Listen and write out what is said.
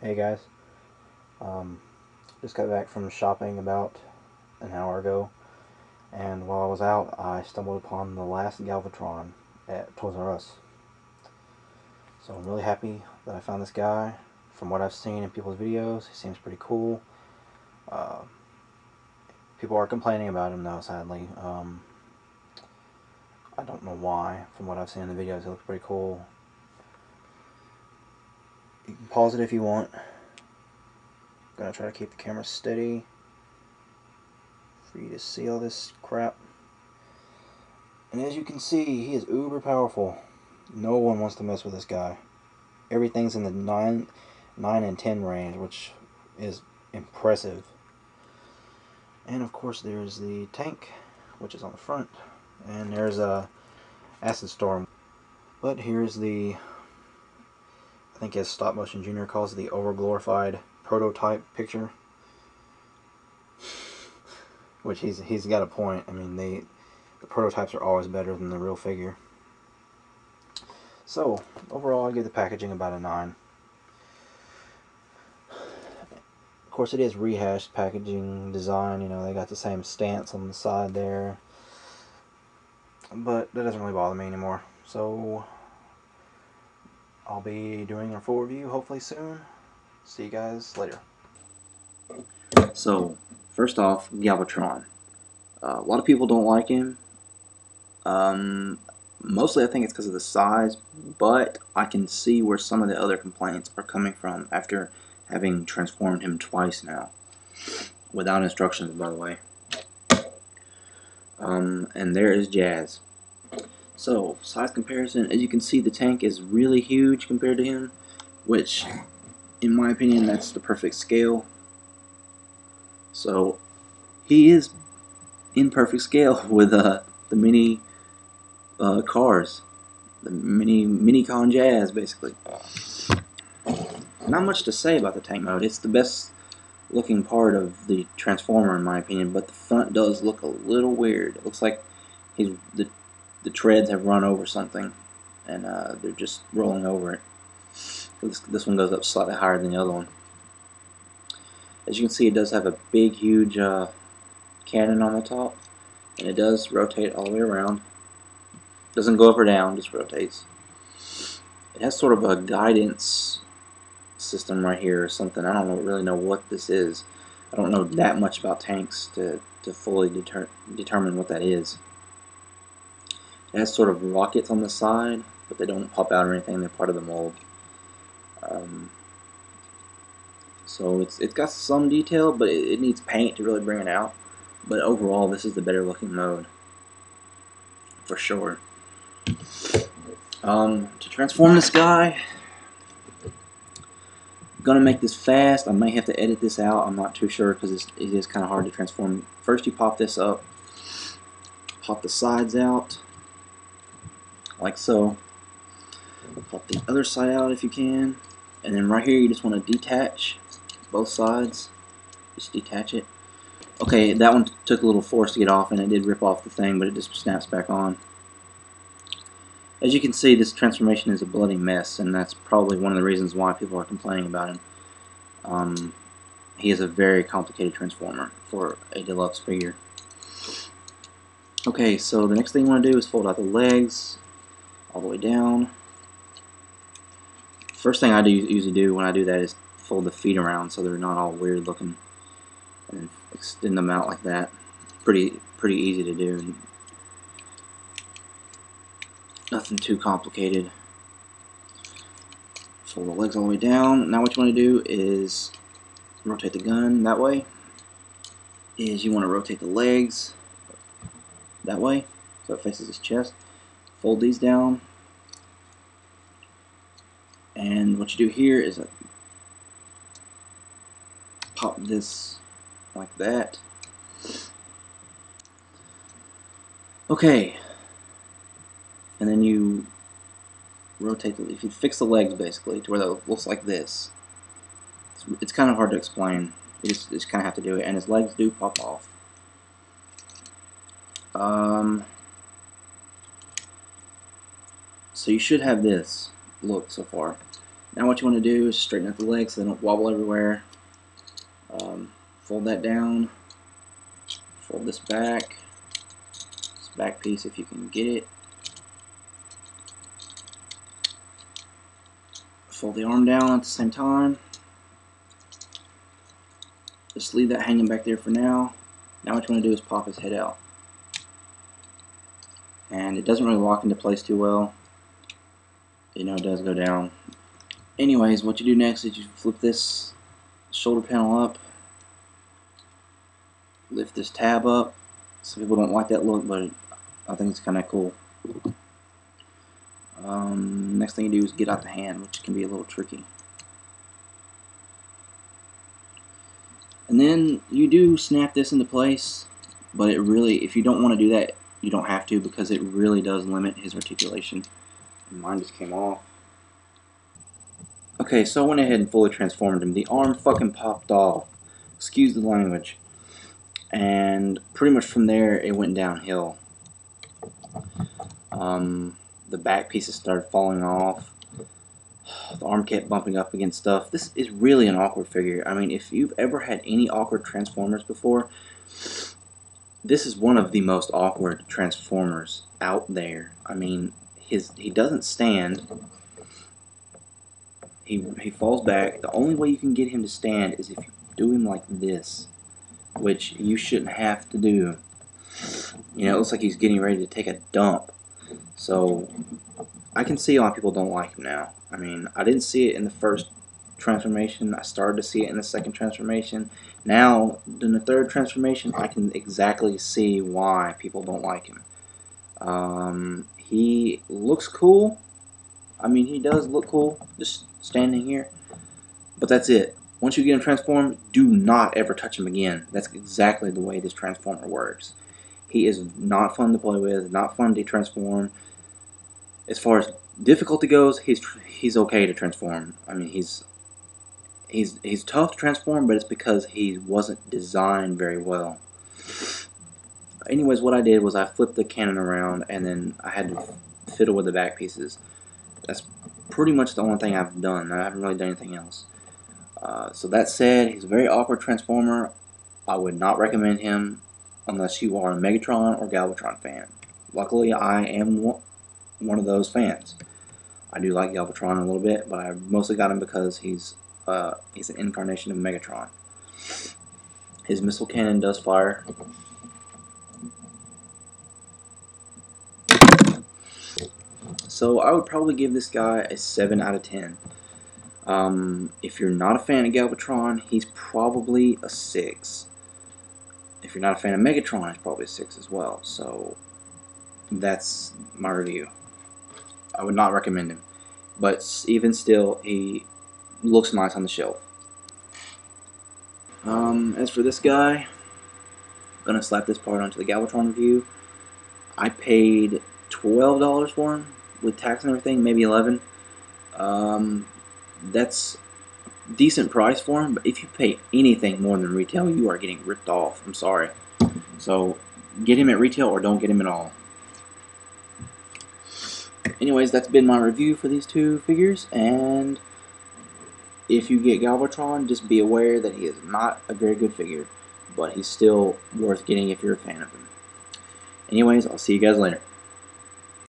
Hey guys, um, just got back from shopping about an hour ago, and while I was out, I stumbled upon the last Galvatron at 2.0 Us. So I'm really happy that I found this guy. From what I've seen in people's videos, he seems pretty cool. Uh, People are complaining about him though, sadly. I don't know why. From what I've seen in the videos, he looks pretty cool. You can pause it if you want. I'm gonna try to keep the camera steady for you to see all this crap. And as you can see, he is uber powerful. No one wants to mess with this guy. Everything's in the 9 and 10 range, which is impressive. And of course there's the tank, which is on the front. And there's a acid storm. But here's the, I think as Stop Motion Junior calls it, the over-glorified prototype picture. Which he's got a point. I mean, the prototypes are always better than the real figure. So, overall, I give the packaging about a 9. Of course, it is rehashed packaging design. You know, they got the same stance on the side there. But that doesn't really bother me anymore. So, I'll be doing a full review hopefully soon. See you guys later. So, first off, Galvatron. A lot of people don't like him. Um, Mostly, I think it's because of the size, but I can see where some of the other complaints are coming from after having transformed him twice now. Without instructions, by the way. And there is Jazz. So, size comparison, as you can see, the tank is really huge compared to him, which, in my opinion, that's the perfect scale. So, he is in perfect scale with the mini cars, the mini-con Jazz, basically. Not much to say about the tank mode. It's the best looking part of the Transformer, in my opinion, but the front does look a little weird. It looks like the treads have run over something, and they're just rolling over it. This one goes up slightly higher than the other one. As you can see, it does have a big, huge cannon on the top, and it does rotate all the way around. Doesn't go up or down, just rotates. It has sort of a guidance system right here or something. I don't really know what this is. I don't know that much about tanks to fully determine what that is. It has sort of rockets on the side, but they don't pop out or anything. They're part of the mold. So it's got some detail, but it needs paint to really bring it out. But overall, this is the better looking mode, for sure. To transform this guy, I'm gonna make this fast. I may have to edit this out. I'm not too sure because it is kind of hard to transform. First, you pop this up, pop the sides out, like so. Pop the other side out if you can, and then right here you just want to detach both sides. Just detach it. Okay, that one took a little force to get off, and it did rip off the thing, but it just snaps back on. As you can see, this transformation is a bloody mess, and that's probably one of the reasons why people are complaining about him. He is a very complicated transformer for a deluxe figure. Okay, so the next thing you want to do is fold out the legs all the way down. First thing I usually do when I do that is fold the feet around so they're not all weird looking, and extend them out like that. Pretty easy to do. Nothing too complicated. Fold the legs all the way down. Now what you want to do is rotate the gun that way. You want to rotate the legs that way so it faces his chest. Fold these down. And what you do here is pop this like that. Okay. And then you rotate if you fix the legs basically to where that looks like this. It's kind of hard to explain. You just kind of have to do it, and his legs do pop off. So you should have this look so far. Now what you want to do is straighten out the legs so they don't wobble everywhere. Fold that down. Fold this back. This back piece if you can get it. Fold the arm down at the same time. Just leave that hanging back there for now. Now what you want to do is pop his head out. And it doesn't really lock into place too well. You know, it does go down. Anyways, what you do next is you flip this shoulder panel up. Lift this tab up. Some people don't like that look, but I think it's kind of cool. Next thing you do is get out the hand, which can be a little tricky. And then you do snap this into place, but it really, if you don't want to do that, you don't have to, because it really does limit his articulation. And mine just came off. Okay, so I went ahead and fully transformed him. The arm fucking popped off. Excuse the language. And pretty much from there, it went downhill. The back pieces started falling off. The arm kept bumping up against stuff. This is really an awkward figure. I mean, if you've ever had any awkward Transformers before, this is one of the most awkward Transformers out there. I mean, he doesn't stand. He falls back. The only way you can get him to stand is if you do him like this, which you shouldn't have to do. You know, it looks like he's getting ready to take a dump. So I can see why people don't like him now. I mean, I didn't see it in the first transformation. I started to see it in the second transformation. Now, in the third transformation, I can exactly see why people don't like him. He looks cool. I mean, he does look cool, just standing here. But that's it. Once you get him transformed, do not ever touch him again. That's exactly the way this Transformer works. He is not fun to play with, not fun to transform. As far as difficulty goes, he's okay to transform. I mean, he's tough to transform, but it's because he wasn't designed very well. Anyways, what I did was I flipped the cannon around, and then I had to fiddle with the back pieces. That's pretty much the only thing I've done. I haven't really done anything else. So that said, he's a very awkward Transformer. I would not recommend him unless you are a Megatron or Galvatron fan. Luckily, I am one of those fans. I do like Galvatron a little bit, but I mostly got him because he's an incarnation of Megatron. His missile cannon does fire. So I would probably give this guy a 7 out of 10. If you're not a fan of Galvatron, he's probably a 6. If you're not a fan of Megatron, he's probably a 6 as well. So that's my review. I would not recommend him, but even still, he looks nice on the shelf. As for this guy, I'm gonna slap this part onto the Galvatron review. I paid $12 for him with tax and everything, maybe 11. That's a decent price for him, but if you pay anything more than retail, you are getting ripped off. I'm sorry. So get him at retail or don't get him at all. Anyways, that's been my review for these two figures, and if you get Galvatron, just be aware that he is not a very good figure, but he's still worth getting if you're a fan of him. Anyways, I'll see you guys later.